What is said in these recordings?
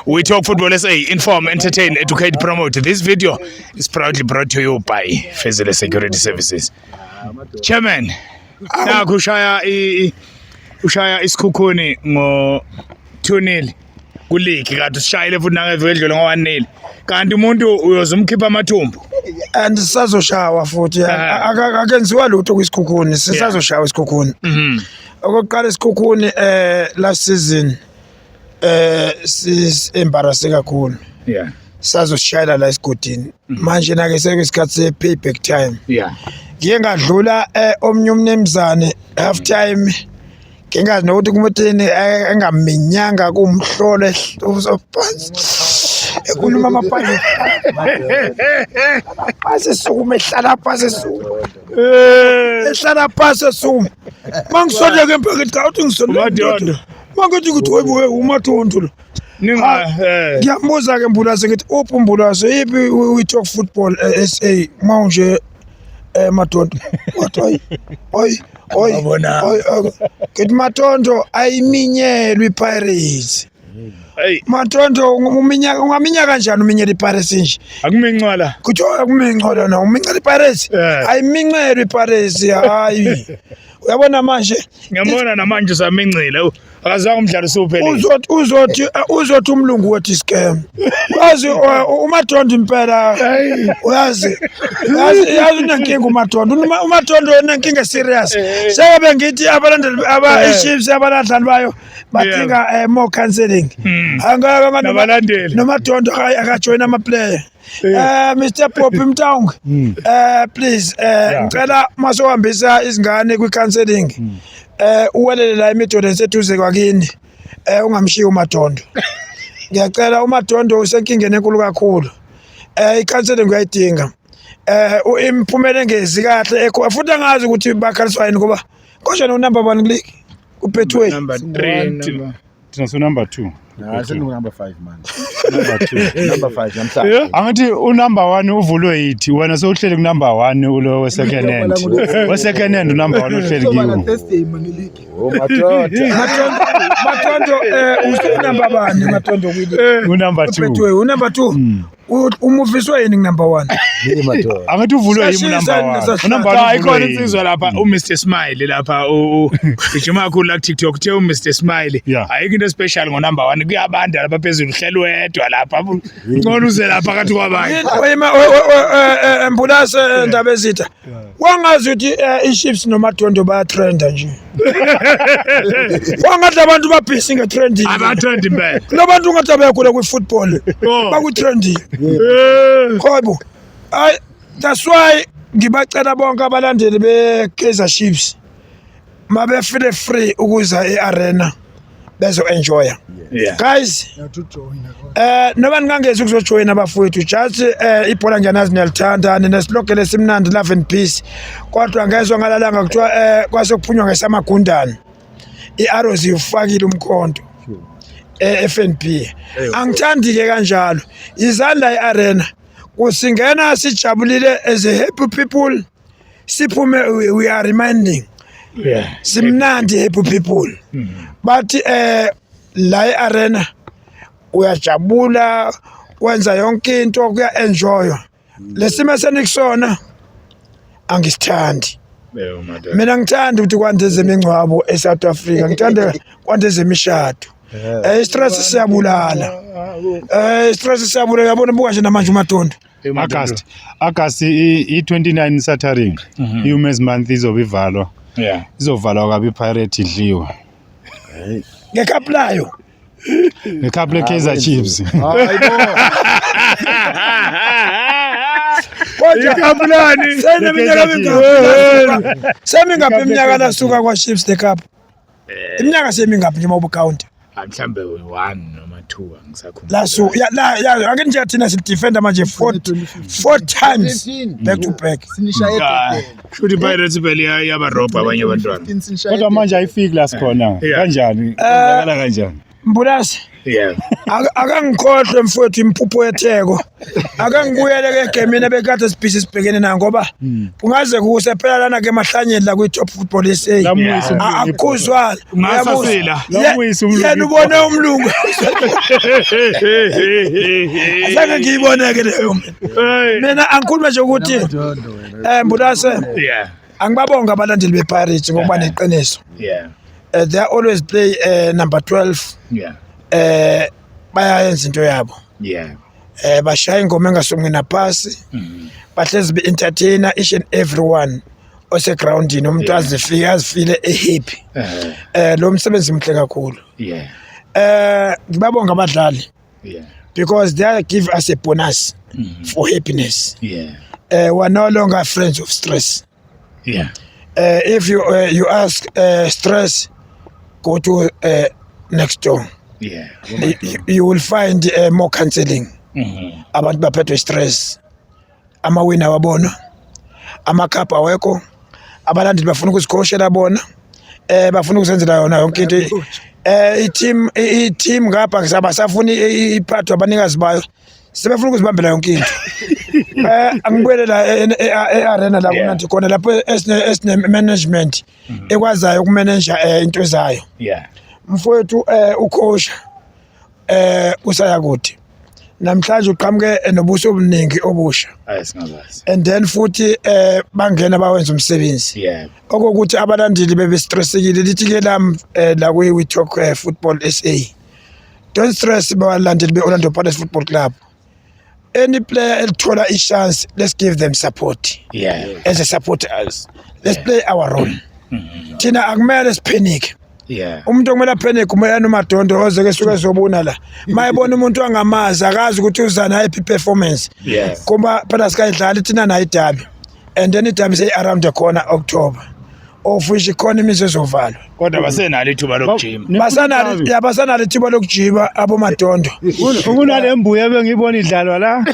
We Talk Football SA, inform, entertain, educate, promote. This video is proudly brought to you by Fezile Security Services. Chairman, naku ushaya isikhukhuni ngo 2-0 kuligi kanti sishayile futhi nangevedlelo ngo 1-0 kanti umuntu uyozumkhipha amathumbu and sisazoshawa futhi akenziwa lutho kwisikhukhuni sisazoshawa isikhukhuni okokuqala isikhukhuni last season embarrassing kakhulu sazosishayela la esigodini manje nake sekuyisikhathi se payback time ngiye ngadlula omnye umnemzane half time ngingazi nokuthi kumthini engaminyanga kumhlolo uzophansi ekhuluma amaphayi asesukuma ehlala phasi ehlala phasi esuma mangisondeke emphakethi ka uthi ngisondeke mangithi ukuthi webuwe umathonto lo ngiyambuza ke Mbulazi ngithi uphi Mbulazi yipi we talk football SA manje Matondo wathi oy ngithi Matondo ayiminyelwe iPirates Matondo ungaminya kanjani uminyela iPirates nje akumincwala kuthiwa akumincwala na uminyela iPirates ayimincelwe iPirates hayi uyabona manje ngiyabona namanje usamincile akazange umdlalo usuphelile uzothi umlungu wethi scam wazi uMatondo impela uyazi unenkinga uMatondo unenkinga serious sebe ngithi abalandeli aba-Chiefs abaladlali bayo badinga more counseling angaka noMatondo akajoyina ama-player Mr Poppy Mtaung please ngicela masohambisa izingane kwi-counseling uwelele la eMidland seduze kwakini ungamshiyi uMatondo ngiyacela uMatondo usenkingeni enkulu kakhulu i-counseling uyayidinga imphumela engezi kahle futhi angazi ukuthi bakhaliswayini ngoba konje no number 1 league kuPetway number 3 Tinaso number 2 number 5 man number 5 namhlanje angathi unumber 1 uvulwe yithi wena sewuhleli ku number 1 ulo we-second hand we-second hand number 1 uhleli kiwo Matondo usunumber bani Matondo unumber 2 unumber 2 umuviswe yini number 1 angathi uvulwe yimi number 1 unumber 1 ikhona insizwa lapha uMr Smile lapha ijima kakhulu la TikTok uthe uMr Smile ayikho into special ngo number 1 kuyabanda lapha phezulu uhlelo wedwa lapha ngcono uze lapha phakathi kwabanye Mbulazi ndaba ezitha wangazi ukuthi iChiefs noMatondo bayatrenda nje wangathi abantu babhisi ngetrending abatrend impela labantu ngathi abayakhula kwi-football baku-trending khobo that's why ngibacela bonke abalandeli be-Kaizer Chiefs mabe feel free ukuza e-arena bezo enjoya guys noma ningangezi ukuzojoyina abafowethu just ibhola ngiyanazi niyalithanda nesilogele simnandi love and peace kodwa ngezwe ngalalanga kuthiwa kwasokuphunywa ngesamagundane i-arrows ufakile umkhonto FNB angithandi ke kanjalo izandla e-arena kusingena sijabulile as a happy people siphume we are reminding simnandi happy people but la e-arena uyajabula wenza yonke into kuya enjoy lesimo senikusona angisithandi mina ngithanda ukuthi kwandeze imingcwabo eSouth Africa ngithanda kwandeze imishado stress siyabulala stress siyabulala yabona buka nje namanje uMatondo August i29 Saturday i-Women's Month izobivalwa izovalwa kabi iPirate idliwe ngecup layo ngecup leKaizer Chiefs Kapulani semingaphi iminyaka nasuka kwa Chiefs the cup iminyaka semingaphi nje mawubucount mhlambe 1 noma 2 angisakhuluma laso ya ake nje thina sidefender manje 4 times back to back futhi Pirates bele yabarobha abanye abantwana kodwa manje ayifiki la sikhona kanjani kwenzakala kanjani Mbulazi akangikhohlwe mfowethu impupho yetheko akangibuyele ke egemini ebekade sibhizi sibhekene nayo ngoba kungaze kuse phela lana ke emahlanyeni la kwi Top Football SA akukhuzwa Ngasasila. yena ubone umlungu asake ngiyibone ke leyo mina angikhuluma nje ukuthi Mbulase Yeah. angibabonga abalandeli bePirates ngokuba neqiniso Yeah. they always play number 12 Yeah. bayayenza into yabo Yeah. bashaya ingoma engasongi naphasi bahlezi be entertainer each and everyone ose groundini umuntu azifile happy lo msebenzi mhle kakhulu Yeah. ngibabonga abadlali Yeah. because they give us a bonus for happiness Yeah. we are no longer friends of stress Yeah. if you ask stress go to next door Yeah. you will find more counseling abantu baphethwe stress amawina wabona amakhapha awekho abalandeli bafuna ukusikhoshela bona bafuna ukusenzela yona yonke into i-team ngapha sabasafuna iphathwa abanikazi bayo sebefuna ukuzibambela yonke into angibuyele la e-arena la kunathi khona lapho esine management ekwazayo ukumanage into zayo Yeah. mfowethu ukhosha usaya kude namhlanje uqhamuke nobuso obuningi obusha Ayisingabazi. and then futhi bangena bawenza umsebenzi Yeah. okokuthi abalandeli bebe stressekile lithi ke la we talk football SA don't stress abalandeli be Orlando Pirates Football Club any player elithola i-chance let's give them support Yeah. as a supporters let's play our role thina akumele sipanic Yeah. umuntu okumele apanic umoya nomadondo ozeke suke zobuna la mayibona umuntu angamazi akazi ukuthi uzana happy performance Yes. kuba phela sikayidlala thina nayo idabi and then idabi say around the corner October of which economy izovalwa Kodwa basenalo ithuba lokujima. basanalo ithuba lokujima abomadondo Ukunale mbuya ebengiyibona idlalwa la.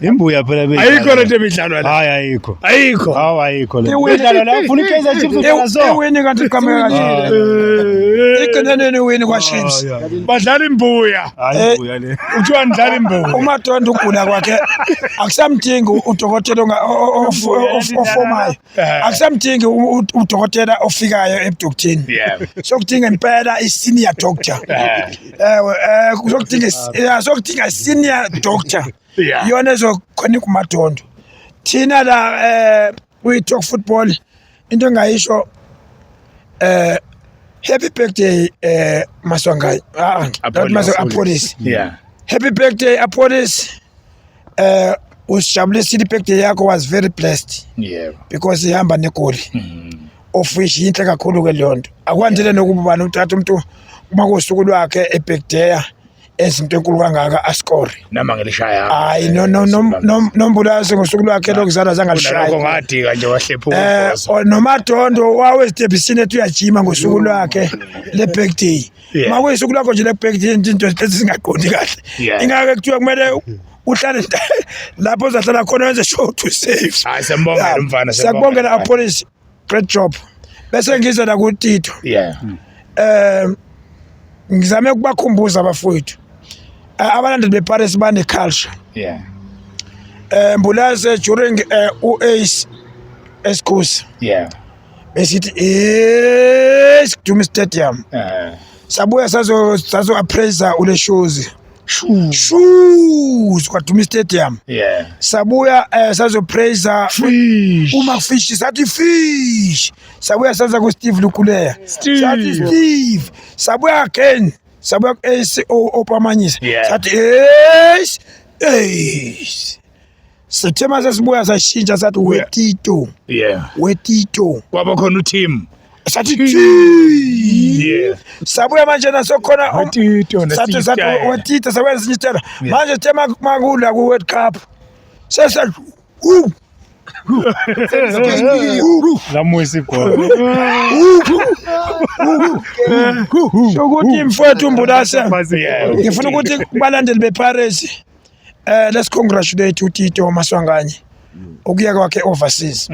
Imbuya phela Ayikho lento emidlalwa la. Hayi ayikho. Ayikho. Hawu ayikho le. Idlalwa la ufuna iKaizer Chiefs udlala so. ewini kanti qhamuka kanje iqineneni wini kwa Chiefs Badlala imbuya. Hayi imbuya le. Uthiwa ndlala imbuya. umadondo ugula kwakhe akusamdingi udokotela ofomayo akusamdingi udokotela ofikayo ebudoktini Yeah. sokudinga impela i-senior doctor sokudinga senior doctor Yeah. yona ezokhona kumadondo thina la we talk football into engayisho happy birthday Maswanganyi Apollos Yeah. happy birthday Apollos usijabulisile birthday yakho was very blessed Yeah. because ihamba negoli of which yinhle kakhulu ke lonto akwandile nokuba bani uthatha umuntu uma kusuku lwakhe ebirthday ezinto enkulu kangaka ascore Nama ngelishaya. hayi nombulase ngosuku lwakhe lokuzalwa Lokho zangalishaya ngadika nje wahlepha uMposo. nomadondo wawezidebhisini ethi uyajima ngosuku lwakhe le-birthday Yeah. makuyisuku lakho nje le-birthday into ezingaqondi kahle Yeah. ingake kuthiwa kumele uhlale lapho uzahlala khona wenze sure to save Hayi sembongela umfana siyakubongela Apollos great job bese ngiza la kuTito Yeah. ngizame ukubakhumbuza abafowethu abalandeli bePirates bane culture Yeah. Mbulase during uAce eSkhosi Yeah. besithi Dumi Stadium sabuya sazo appraiser ule shoes kwa Dumi Stadium Yeah. sabuya sazo praiser uma fish sathi fish sabuya saza ku Steve Lukuleya sathi Steve sabuya again sabuya Ace opamanyisa Yeah. sathi Ace September sasibuya sashintsha sathi wetito Yeah. Kwaba khona uteam. sathi Yeah. sabuya manje nasokhona Wetito sathi nesitaya. wetito sabuya sinyitela manje tema makula ku World Cup sesa La mwisi kwa. ukuthi mfowethu Mbulase Yeah. ngifuna ukuthi kubalandeli bePirates let's congratulate uTito Maswanganyi ukuyeka kwakhe overseas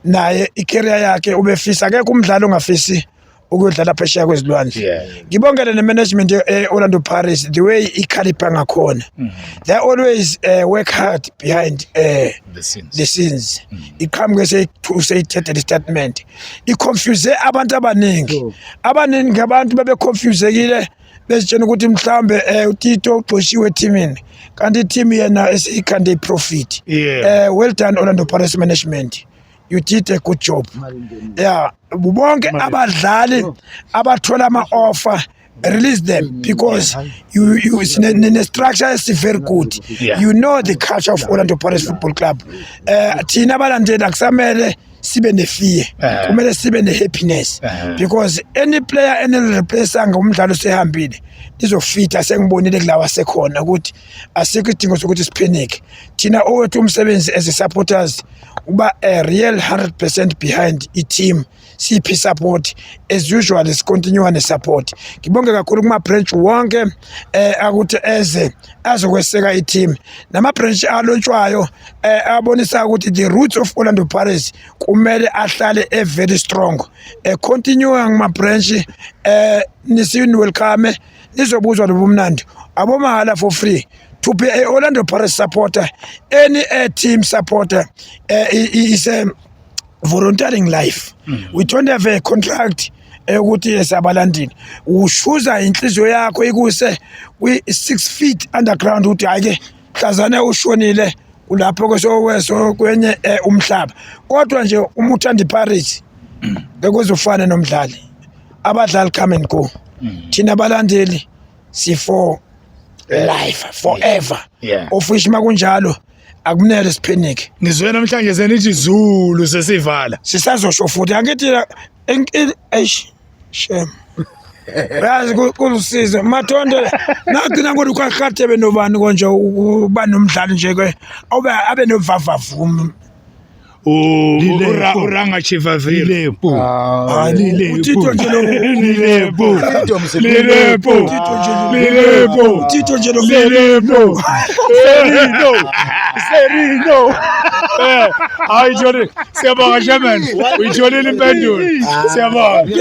naye icareer yakhe ubefisa akekho umdlalo ongafisi ukudlala phesheya kwezilwandle. Ngibongela ne-management Orlando Pirates the way ikhalipha ngakhona. They always work hard behind the scenes. Iqhamuke seyithethe le statement. I-confuse abantu abaningi abantu babe-confusekile besitshena ukuthi mhlambe uTito uxoshiwe eteamini kanti team yena esikhande profit. Well done Orlando Pirates management. You did a good job. Yeah, bonke abadlali abathola ama-offer, release them because you the structure is very good. You know the culture of Orlando Pirates Football Club. Thina abalandeli akusamele sibe ne-fear, kumele sibe ne-happiness because any player enelireplace ngomdlalo sehambile izofita sengibonile kulawa sekhona ukuthi asikho idingo sokuthi sipanic. Thina owethu umsebenzi as supporters uba a real 100% behind i-team, siphi support as usual, sicontinue ne-support. Ngibonge kakhulu kuma-branch wonke akuthi eze azokweseka i-team nama-branch alontshwayo abonisa ukuthi the roots of Orlando Pirates kumele ahlale very strong. Continue ngama-branch nisini welcome nizobuzwa lobumnandi abomahala for free to be a Orlando Pirates supporter. Any team supporter is a volunteering life. We don't have a contract ukuthi esabalandini ushuza inhliziyo yakho ikuse kwi-6 feet underground ukuthi ake hlazana ushonile kulapho kweso kwenye umhlaba, kodwa nje uma uthanda iPirates bekuzofana nomdlali, abadlali come and go. Thina abalandeli for life forever. Of which makunjalo akumele siphenike. Ngizwe namhlanje senithi Zulu sesivala sisazosho futhi angithi shem yazi kulusizo Matonde nagcina ngokuthi kwakhathe nobani konje uba nomdlali nje ke abe novavavuma uranga chivavile uTito nje lo Tito nje lo Serino hayi Joni siyabonga shaman uyitholile impendulo siyabonga.